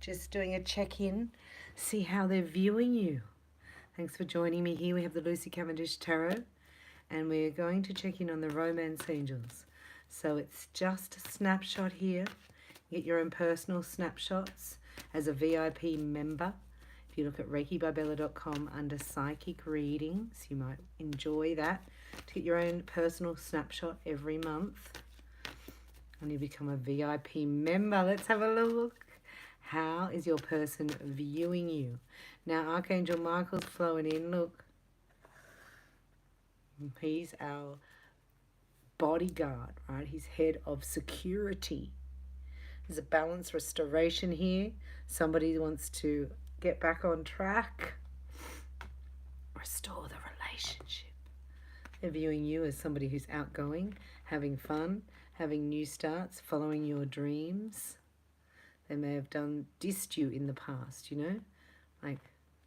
Just doing a check-in, see how they're viewing you. Thanks for joining me here. We have the Lucy Cavendish Tarot, and we're going to check in on the romance angels. So it's just a snapshot here. You get your own personal snapshots as a VIP member. If you look at reikibybella.com under psychic readings, you might enjoy that to get your own personal snapshot every month. And you become a VIP member. Let's have a look. How is your person viewing you? Now, Archangel Michael's flowing in. Look. He's our bodyguard, right? He's head of security. There's a balance restoration here. Somebody wants to get back on track. Restore the relationship. They're viewing you as somebody who's outgoing, having fun, having new starts, following your dreams. They may have dissed you in the past, you know, like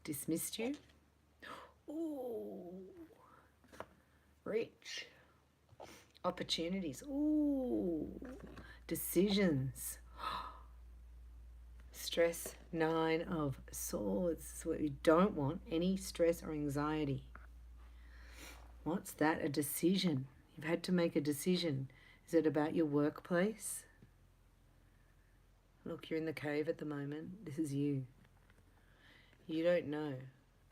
dismissed you. Ooh, rich opportunities. Ooh, decisions. Stress, 9 of Swords. This is what you don't want, any stress or anxiety. What's that? A decision. You've had to make a decision. Is it about your workplace? Look, you're in the cave at the moment. This is you. You don't know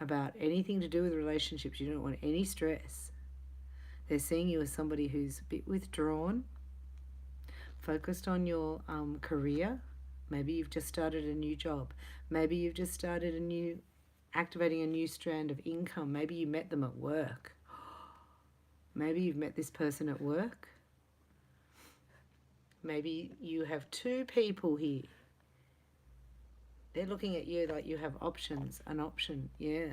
about anything to do with relationships. You don't want any stress. They're seeing you as somebody who's a bit withdrawn, focused on your career. Maybe you've just started a new job. Maybe you've just started activating a new strand of income. Maybe you met them at work. Maybe you've met this person at work. Maybe you have 2 people here. They're looking at you like you have options. An option, yeah.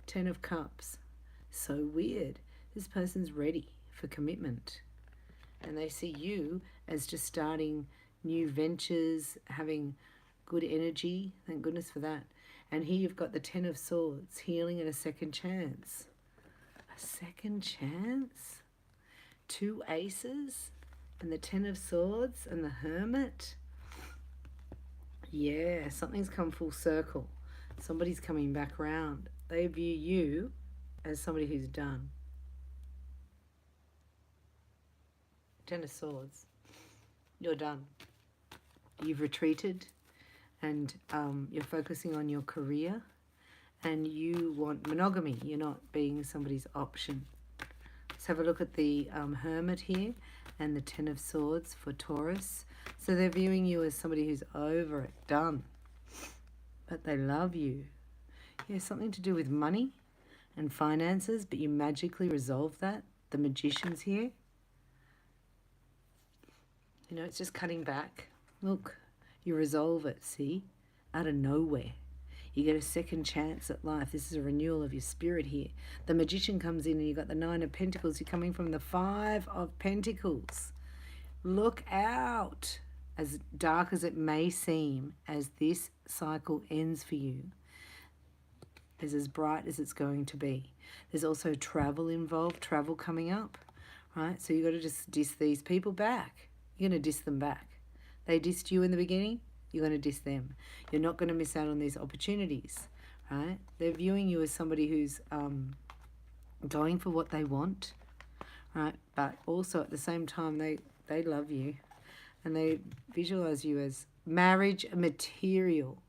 10 of Cups. So weird. This person's ready for commitment. And they see you as just starting new ventures, having good energy. Thank goodness for that. And here you've got the 10 of Swords, healing and a second chance. A second chance? 2 aces? And the 10 of Swords and the Hermit. Yeah, something's come full circle. Somebody's coming back around. They view you as somebody who's done. 10 of Swords. You're done. You've retreated and you're focusing on your career and you want monogamy. You're not being somebody's option. Let's have a look at the Hermit here and the 10 of Swords for Taurus. So they're viewing you as somebody who's over it, done. But they love you. Yeah, something to do with money and finances, but you magically resolve that. The Magician's here. You know, it's just cutting back. Look, you resolve it, see? Out of nowhere. You get a second chance at life. This is a renewal of your spirit here. The Magician comes in and you've got the 9 of Pentacles. You're coming from the 5 of Pentacles. Look out. As dark as it may seem, as this cycle ends for you, is as bright as it's going to be. There's also travel involved, travel coming up, right? So you've got to just diss these people back. You're going to diss them back. They dissed you in the beginning. You're going to diss them. You're not going to miss out on these opportunities, right? They're viewing you as somebody who's going for what they want, right? But also at the same time, they love you and they visualize you as marriage material.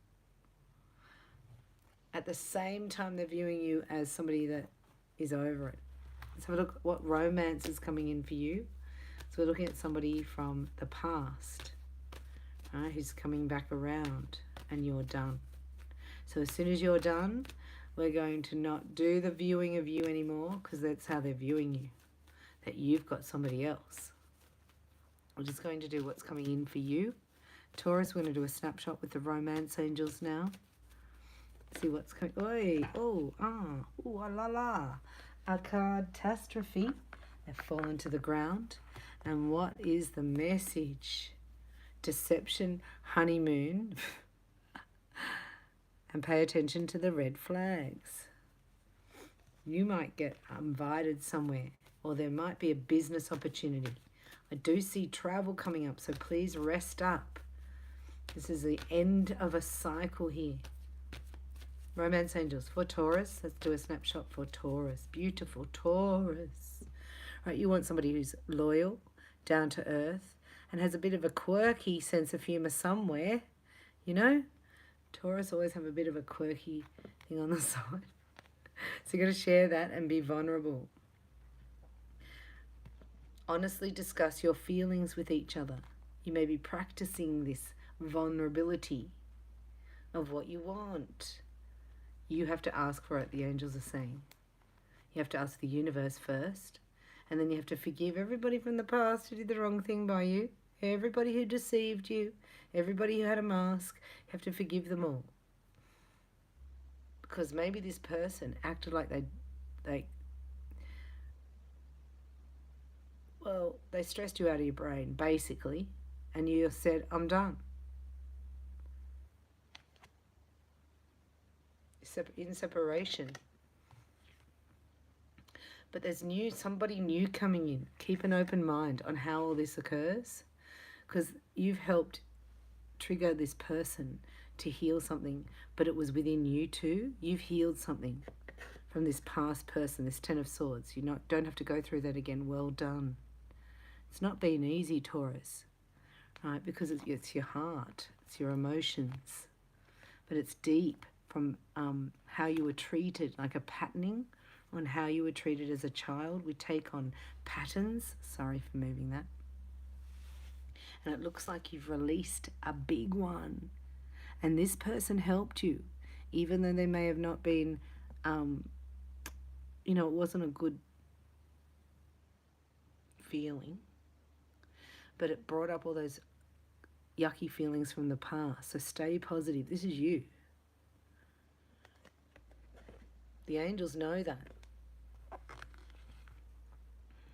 At the same time, they're viewing you as somebody that is over it. Let's have a look at what romance is coming in for you. So we're looking at somebody from the past, right, who's coming back around and you're done. So as soon as you're done, we're going to not do the viewing of you anymore because that's how they're viewing you, that you've got somebody else. We're just going to do what's coming in for you. Taurus, we're going to do a snapshot with the romance angels now. See what's coming. Oi, oh, ah, ooh, ah, la, la. A catastrophe. They've fallen to the ground. And what is the message? Deception, honeymoon. And pay attention to the red flags. You might get invited somewhere, or there might be a business opportunity. I do see travel coming up, so please rest up. This is the end of a cycle here. Romance angels for Taurus. Let's do a snapshot for Taurus. Beautiful Taurus. Right, you want somebody who's loyal, down to earth, and has a bit of a quirky sense of humour somewhere. You know? Taurus always have a bit of a quirky thing on the side. So you've got to share that and be vulnerable. Honestly discuss your feelings with each other. You may be practicing this vulnerability of what you want. You have to ask for it, the angels are saying. You have to ask the universe first, and then you have to forgive everybody from the past who did the wrong thing by you, everybody who deceived you, everybody who had a mask. You have to forgive them all. Because maybe this person acted like they stressed you out of your brain, basically, and you said, I'm done. In separation. But there's somebody new coming in. Keep an open mind on how all this occurs, because you've helped trigger this person to heal something, but it was within you too. You've healed something from this past person, this Ten of Swords. You don't have to go through that again. Well done. It's not been easy, Taurus, right? Because it's your heart, it's your emotions, but it's deep from how you were treated, like a patterning on how you were treated as a child. We take on patterns. Sorry for moving that. And it looks like you've released a big one. And this person helped you, even though they may have not been, it wasn't a good feeling. But it brought up all those yucky feelings from the past. So stay positive. This is you. The angels know that.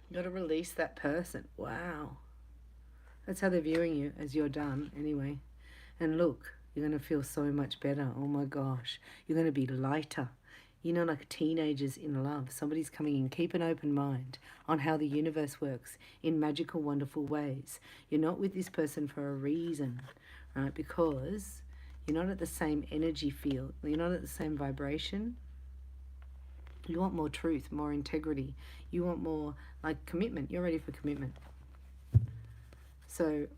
You've got to release that person. Wow. That's how they're viewing you, as you're done anyway. And look, you're going to feel so much better. Oh my gosh. You're going to be lighter. Like teenagers in love. Somebody's coming in. Keep an open mind on how the universe works in magical, wonderful ways. You're not with this person for a reason, right? Because you're not at the same energy field. You're not at the same vibration. You want more truth, more integrity. You want more, commitment. You're ready for commitment. So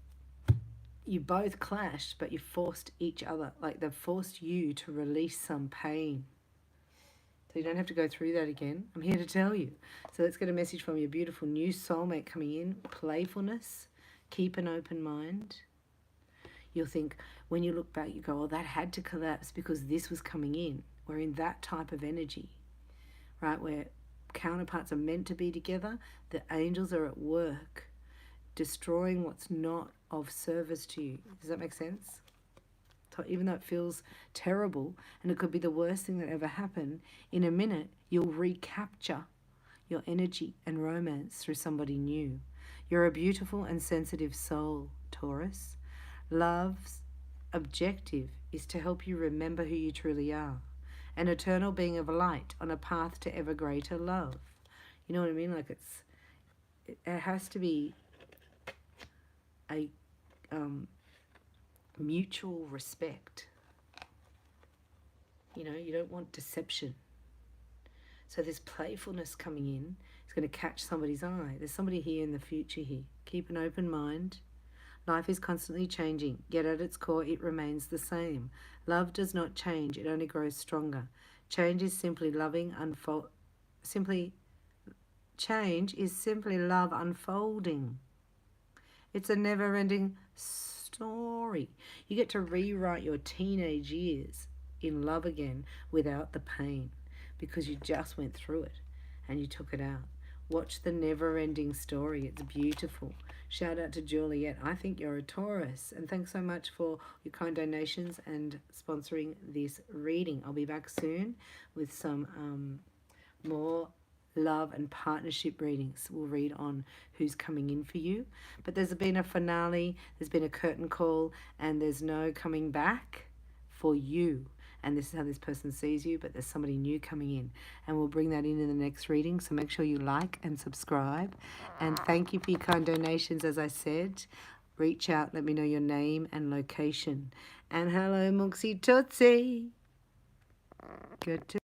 you both clashed, but you forced each other. They've forced you to release some pain. So you don't have to go through that again. I'm here to tell you. So let's get a message from your beautiful new soulmate coming in. Playfulness. Keep an open mind. You'll think, when you look back, you go, that had to collapse because this was coming in. We're in that type of energy, right, where counterparts are meant to be together. The angels are at work, destroying what's not of service to you. Does that make sense? So even though it feels terrible, and it could be the worst thing that ever happened, in a minute, you'll recapture your energy and romance through somebody new. You're a beautiful and sensitive soul, Taurus. Love's objective is to help you remember who you truly are. An eternal being of light on a path to ever greater love. You know what I mean? It has to be a mutual respect. You don't want deception. So this playfulness coming in is going to catch somebody's eye. There's somebody here in the future here. Keep an open mind. Life is constantly changing, yet at its core it remains the same. Love does not change, it only grows stronger. Change is simply love unfolding. It's a never-ending story. You get to rewrite your teenage years in love again without the pain, because you just went through it and you took it out. Watch the never-ending story. It's beautiful. Shout out to Juliet. I think you're a Taurus. And thanks so much for your kind donations and sponsoring this reading. I'll be back soon with some more love and partnership readings. We'll read on who's coming in for you. But there's been a finale, there's been a curtain call, and there's no coming back for you. And this is how this person sees you, but there's somebody new coming in. And we'll bring that in the next reading. So make sure you like and subscribe. And thank you for your kind donations, as I said. Reach out, let me know your name and location. And hello, Mooksy Tootsie. Good to